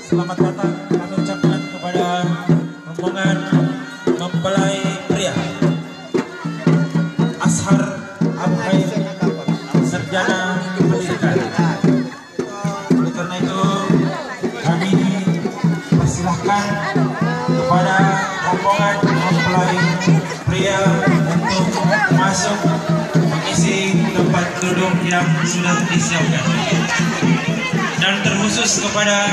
Selamat datang kami ucapkan kepada rombongan mempelai pria Ashar Abhay Sarjana Pendidikan. Oleh karena itu kami persilahkan kepada rombongan mempelai pria untuk masuk mengisi tempat duduk yang sudah disiapkan. Dan terkhusus kepada